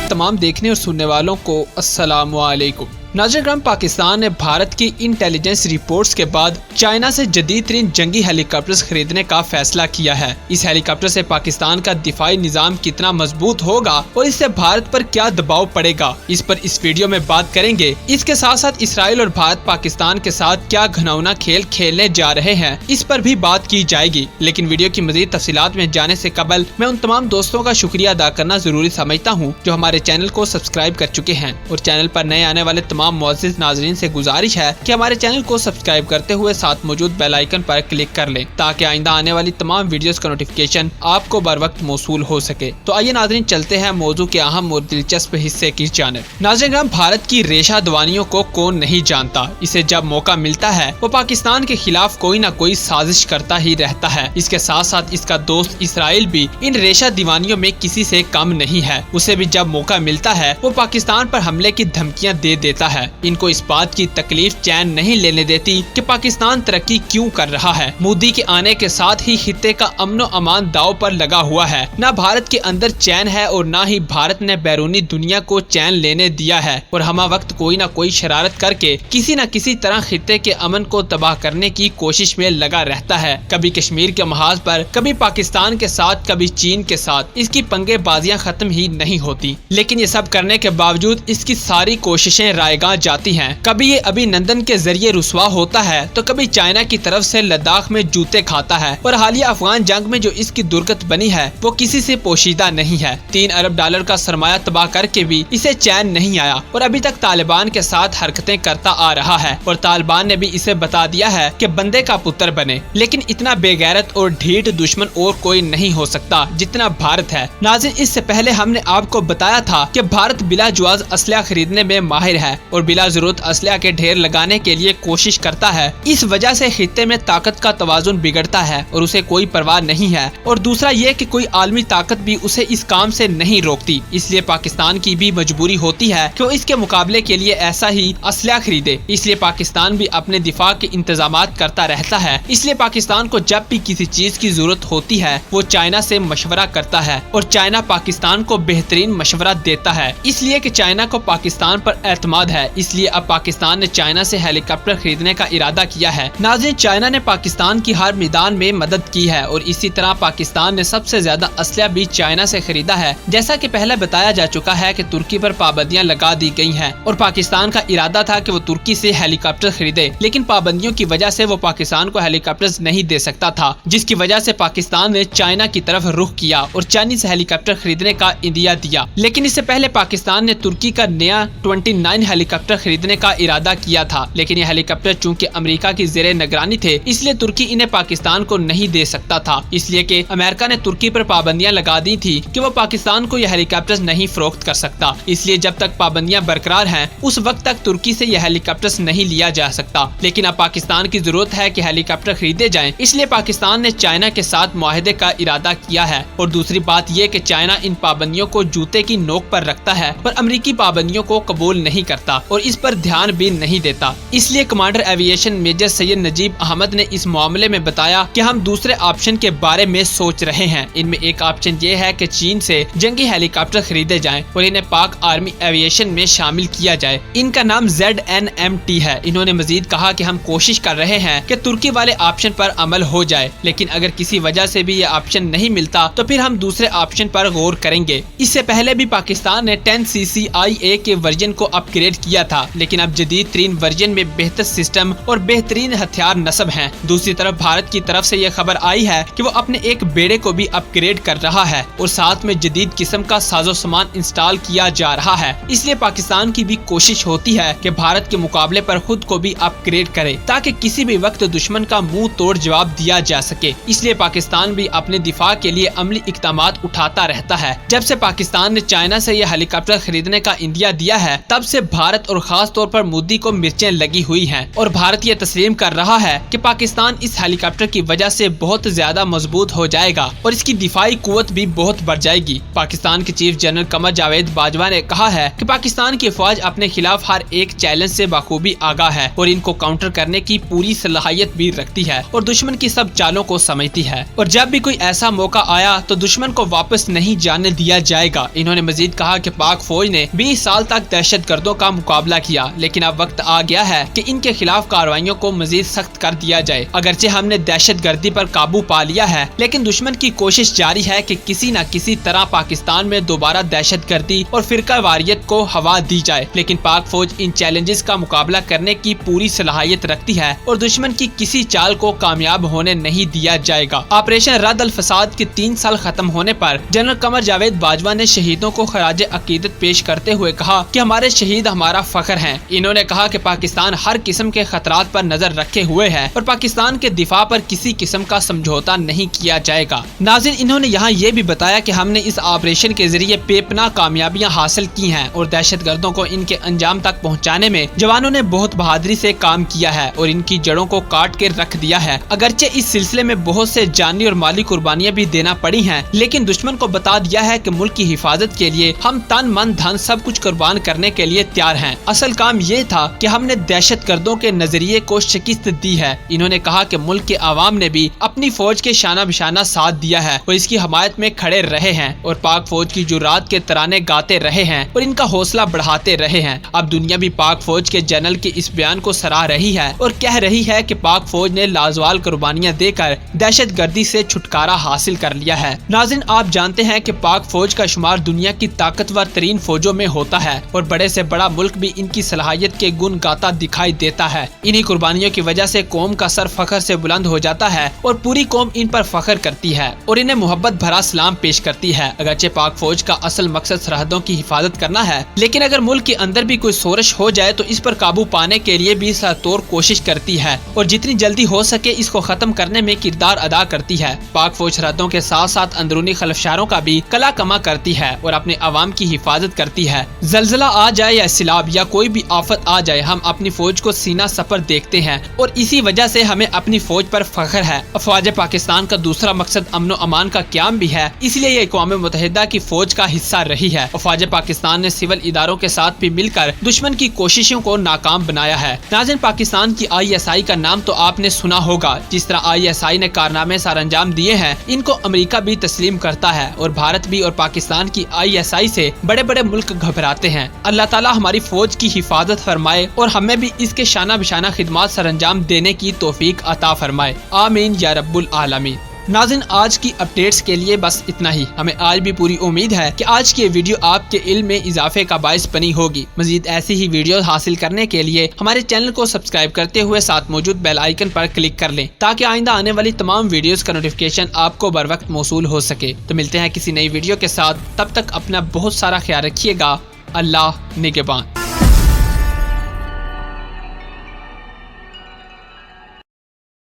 तमाम देखने और सुनने वालों को अस्सलाम वालेकुम। नाज़रीन, पाकिस्तान ने भारत की इंटेलिजेंस रिपोर्ट्स के बाद चाइना से जदीद तरीन जंगी हेलीकॉप्टर्स खरीदने का फैसला किया है। इस हेलीकॉप्टर से पाकिस्तान का दिफाई निजाम कितना मजबूत होगा और इससे भारत पर क्या दबाव पड़ेगा, इस पर इस वीडियो में बात करेंगे। इसके साथ साथ इसराइल और भारत पाकिस्तान के साथ क्या घिनौना खेल खेलने जा रहे हैं, इस पर भी बात की जाएगी। लेकिन वीडियो की मजीद तफसीलात में जाने से कबल मैं उन तमाम दोस्तों का शुक्रिया अदा करना जरूरी समझता हूँ जो हमारे चैनल को सब्सक्राइब कर चुके हैं, और चैनल पर नए आने वाले तमाम मुअज़्ज़िज़ नाज़रीन से गुजारिश है कि हमारे चैनल को सब्सक्राइब करते हुए साथ मौजूद बेल आइकन पर क्लिक कर लें ताकि आइंदा आने वाली तमाम वीडियोस का नोटिफिकेशन आपको बर वक्त मौसूल हो सके। तो आइए नाज़रीन, चलते हैं मौजू के अहम और दिलचस्प हिस्से की जानिब। नाज़रीन, भारत की रेशा दवानियों को कौन नहीं जानता। इसे जब मौका मिलता है वो पाकिस्तान के खिलाफ कोई न कोई साजिश करता ही रहता है। इसके साथ साथ इसका दोस्त इसराइल भी इन रेशा दीवानियों में किसी से कम नहीं है। उसे भी जब मौका मिलता है वो पाकिस्तान पर हमले की धमकियां दे देता है। इनको इस बात की तकलीफ चैन नहीं लेने देती कि पाकिस्तान तरक्की क्यों कर रहा है। मोदी के आने के साथ ही खित्ते का अमन व अमान दाव पर लगा हुआ है। न भारत के अंदर चैन है और न ही भारत ने बैरूनी दुनिया को चैन लेने दिया है, और हमा वक्त कोई न कोई शरारत करके किसी न किसी तरह खित्ते के अमन को तबाह करने की कोशिश में लगा रहता है। कभी कश्मीर के महाज पर, कभी पाकिस्तान के साथ, कभी चीन के साथ। इसकी पंगेबाजियां खत्म ही नहीं होती। लेकिन ये सब करने के बावजूद इसकी सारी कोशिशें रायगां जाती हैं। कभी ये अभिनंदन के जरिए रुसवा होता है तो कभी चाइना की तरफ से लद्दाख में जूते खाता है, और हालिया अफगान जंग में जो इसकी दुर्गत बनी है वो किसी से पोशीदा नहीं है। 3 अरब डॉलर का सरमाया तबाह करके भी इसे चैन नहीं आया, और अभी तक तालिबान के साथ हरकतें करता आ रहा है, और तालिबान ने भी इसे बता दिया है कि बंदे का पुत्र बने। लेकिन इतना बेगैरत और ढीठ दुश्मन और कोई नहीं हो सकता जितना भारत है। नाज़रीन, इससे पहले हमने आपको बताया था कि भारत बिला जुआज असलहा खरीदने में माहिर है और बिला जरूरत असलहा के ढेर लगाने के लिए कोशिश करता है। इस वजह से खित्ते में ताकत का तवाजुन बिगड़ता है और उसे कोई परवाह नहीं है। और दूसरा ये कि कोई आलमी ताकत भी उसे इस काम से नहीं रोकती। इसलिए पाकिस्तान की भी मजबूरी होती है कि वो इसके मुकाबले के लिए ऐसा ही असलहा खरीदे। इसलिए पाकिस्तान भी अपने दिफा के इंतजामात करता रहता है। इसलिए पाकिस्तान को जब भी किसी चीज की जरूरत होती है वो चाइना से मशवरा करता है, और चाइना पाकिस्तान को बेहतरीन मशवरा देता है। इसलिए कि चाइना को पाकिस्तान पर एतमाद है, इसलिए अब पाकिस्तान ने चाइना से हेलीकॉप्टर खरीदने का इरादा किया है। नाज़रीन, चाइना ने पाकिस्तान की हर मैदान में मदद की है, और इसी तरह पाकिस्तान ने सबसे ज्यादा असलहा भी चाइना से खरीदा है। जैसा कि पहले बताया जा चुका है कि तुर्की पर पाबंदियां लगा दी गई हैं, और पाकिस्तान का इरादा था कि वो तुर्की से हेलीकॉप्टर खरीदे, लेकिन पाबंदियों की वजह से वो पाकिस्तान को हेलीकॉप्टर नहीं दे सकता था, जिसकी वजह से पाकिस्तान ने चाइना की तरफ रुख किया और चाइनीज हेलीकॉप्टर खरीदने का इंदिया दिया। लेकिन इससे पहले पाकिस्तान ने तुर्की का नया 29 हेलीकॉप्टर खरीदने का इरादा किया था, लेकिन ये हेलीकॉप्टर चूंकि अमेरिका की ज़ेरे निगरानी थे, इसलिए तुर्की इन्हें पाकिस्तान को नहीं दे सकता था। इसलिए कि अमेरिका ने तुर्की पर पाबंदियां लगा दी थी कि वो पाकिस्तान को यह हेलीकॉप्टर नहीं फरोख्त कर सकता। इसलिए जब तक पाबंदियां बरकरार हैं उस वक्त तक तुर्की से यह हेलीकॉप्टर नहीं लिया जा सकता। लेकिन अब पाकिस्तान की जरूरत है कि हेलीकॉप्टर खरीदे जाएं, इसलिए पाकिस्तान ने चाइना के साथ मुआहदे का इरादा किया है। और दूसरी बात यह कि चाइना इन पाबंदियों को जूते की नोक पर रखता है, पर अमेरिकी पाबंदियों को कबूल नहीं करता और इस पर ध्यान भी नहीं देता। इसलिए commander aviation major Syed Najeeb Ahmed ने इस मामले में बताया कि हम दूसरे ऑप्शन के बारे में सोच रहे हैं। इनमें एक ऑप्शन ये है कि चीन से जंगी हेलीकॉप्टर खरीदे जाएं और इन्हें पाक आर्मी एविएशन में शामिल किया जाए। इनका नाम ZNMT है। इन्होंने मजीद कहा कि हम कोशिश कर रहे हैं कि तुर्की वाले ऑप्शन पर अमल हो जाए, लेकिन अगर किसी वजह से भी ये ऑप्शन नहीं मिलता तो फिर हम दूसरे ऑप्शन पर गौर करेंगे। इससे पहले भी पाकिस्तान ने 10CCIA के वर्जन को अपग्रेड किया था, लेकिन अब जदीद तरीन वर्जन में बेहतर सिस्टम और बेहतरीन हथियार नस्ब हैं। दूसरी तरफ भारत की तरफ से यह खबर आई है कि वो अपने एक बेड़े को भी अपग्रेड कर रहा है और साथ में जदीद किस्म का साजो सामान इंस्टॉल किया जा रहा है। इसलिए पाकिस्तान की भी कोशिश होती है कि भारत के मुकाबले पर खुद को भी अपग्रेड करे ताकि किसी भी वक्त दुश्मन का मुंह तोड़ जवाब दिया जा सके। इसलिए पाकिस्तान भी अपने दिफा के लिए अमली इक़दामात उठाता रहता है। जब से पाकिस्तान ने चाइना से यह हेलीकॉप्टर खरीदने का इंदिया दिया है तब से भारत भारत और खास तौर पर मोदी को मिर्चें लगी हुई हैं और भारत ये तस्लीम कर रहा है कि पाकिस्तान इस हेलीकॉप्टर की वजह से बहुत ज्यादा मजबूत हो जाएगा और इसकी दिफाई कुव्वत भी बहुत बढ़ जाएगी। पाकिस्तान के चीफ जनरल कमर जावेद बाजवा ने कहा है कि पाकिस्तान की फौज अपने खिलाफ हर एक चैलेंज से बखूबी आगाह है और इनको काउंटर करने की पूरी सलाहियत भी रखती है और दुश्मन की सब चालों को समझती है और जब भी कोई ऐसा मौका आया तो दुश्मन को वापस नहीं जाने दिया जाएगा। इन्होंने मजीद कहा कि पाक फौज ने 20 साल तक दहशतगर्दों का मुकाबला किया, लेकिन अब वक्त आ गया है कि इनके खिलाफ कार्रवाइयों को मजीद सख्त कर दिया जाए। अगरचे हमने दहशतगर्दी पर काबू पा लिया है, लेकिन दुश्मन की कोशिश जारी है कि किसी न किसी तरह पाकिस्तान में दोबारा दहशतगर्दी और फिरका वारियत को हवा दी जाए। लेकिन पाक फौज इन चैलेंजेस का मुकाबला करने की पूरी सलाहियत रखती है और दुश्मन की किसी चाल को कामयाब होने नहीं दिया जाएगा। ऑपरेशन रद्द अल फसाद के 3 साल खत्म होने पर जनरल कमर जावेद बाजवा ने शहीदों को खराज अकीदत पेश करते हुए कहा कि हमारे शहीद हमारा फख्र हैं। इन्होंने कहा कि पाकिस्तान हर किस्म के खतरात पर नजर रखे हुए है और पाकिस्तान के दिफा पर किसी किस्म का समझौता नहीं किया जाएगा। नाज़रीन, इन्होंने यहाँ ये भी बताया कि हमने इस ऑपरेशन के जरिए बेपनाह कामयाबियां हासिल की हैं और दहशतगर्दों को इनके अंजाम तक पहुँचाने में जवानों ने बहुत बहादुरी से काम किया है और इनकी जड़ों को काट के रख दिया है। अगरचे इस सिलसिले में बहुत से जानी और माली कुर्बानियां भी देना पड़ी हैं, लेकिन दुश्मन को बता दिया है कि मुल्क की हिफाजत के लिए हम तन मन धन सब कुछ कुर्बान करने के लिए तैयार हैं। असल काम ये था कि हमने दहशतगर्दों के नजरिए को शिकस्त दी है। इन्होंने कहा कि मुल्क के आवाम ने भी अपनी फौज के शाना बिशाना साथ दिया है और इसकी हमायत में खड़े रहे हैं और पाक फौज की जुर्रात के तराने गाते रहे हैं और इनका हौसला बढ़ाते रहे हैं। अब दुनिया भी पाक फौज के जनरल के इस बयान को सराह रही है और कह रही है कि पाक फौज ने लाजवाल कुर्बानियां देकर दहशतगर्दी से छुटकारा हासिल कर लिया है। नाज़रीन, आप जानते हैं कि पाक फौज का शुमार दुनिया की ताकतवर तरीन फौजों में होता है और बड़े से बड़ा मुल्क भी इनकी सलाहियत के गुण गाता दिखाई देता है। इन्हीं कुर्बानियों की वजह से कौम का सर फख्र से बुलंद हो जाता है और पूरी कौम इन पर फख्र करती है और इन्हें मोहब्बत भरा सलाम पेश करती है। अगरचे पाक फौज का असल मकसद सरहदों की हिफाजत करना है, लेकिन अगर मुल्क के अंदर भी कोई सोरश हो जाए तो इस पर काबू पाने के लिए भी सरतोड़ कोशिश करती है और जितनी जल्दी हो सके इसको खत्म करने में किरदार अदा करती है। पाक फौज सरहदों के साथ साथ अंदरूनी खलफशारों का भी कला कमा करती है और अपने अवाम की हिफाजत करती है। जलजला आ जाए या सिलाब या कोई भी आफत आ जाए, हम अपनी फौज को सीना सपर देखते हैं और इसी वजह से हमें अपनी फौज पर फख्र है। अफवाज पाकिस्तान का दूसरा मकसद अमन व अमान का क़याम भी है, इसलिए ये अक़वाम मुत्तहिदा की फौज का हिस्सा रही है। अफवाज पाकिस्तान ने सिविल इदारों के साथ भी मिलकर दुश्मन की कोशिशों को नाकाम बनाया है। नाज़रीन, पाकिस्तान की ISI का नाम तो आपने सुना होगा। जिस तरह ISI ने कारनामे सर अंजाम दिए हैं, इनको अमेरिका भी तस्लीम करता है और भारत भी और पाकिस्तान की ISI से बड़े बड़े मुल्क घबराते हैं। अल्लाह ताला हमारी फौज की हिफाजत फरमाए और हमें भी इसके शाना बिशाना खिदमत सर अंजाम देने की तौफीक अता फरमाए। आमीन या रब्बुल आलमीन। नाज़रीन, आज की अपडेट्स के लिए बस इतना ही। हमें आज भी पूरी उम्मीद है कि आज की वीडियो आपके इल्म में इजाफे का बायस बनी होगी। मजीद ऐसी ही वीडियो हासिल करने के लिए हमारे चैनल को सब्सक्राइब करते हुए साथ मौजूद बेल आइकन पर क्लिक कर लें ताकि आइंदा आने वाली तमाम वीडियोस का नोटिफिकेशन आपको बर वक्त मौसूल हो सके। तो मिलते हैं किसी नई वीडियो के साथ, तब तक अपना बहुत सारा ख्याल रखिएगा। अल्लाह निगहबान।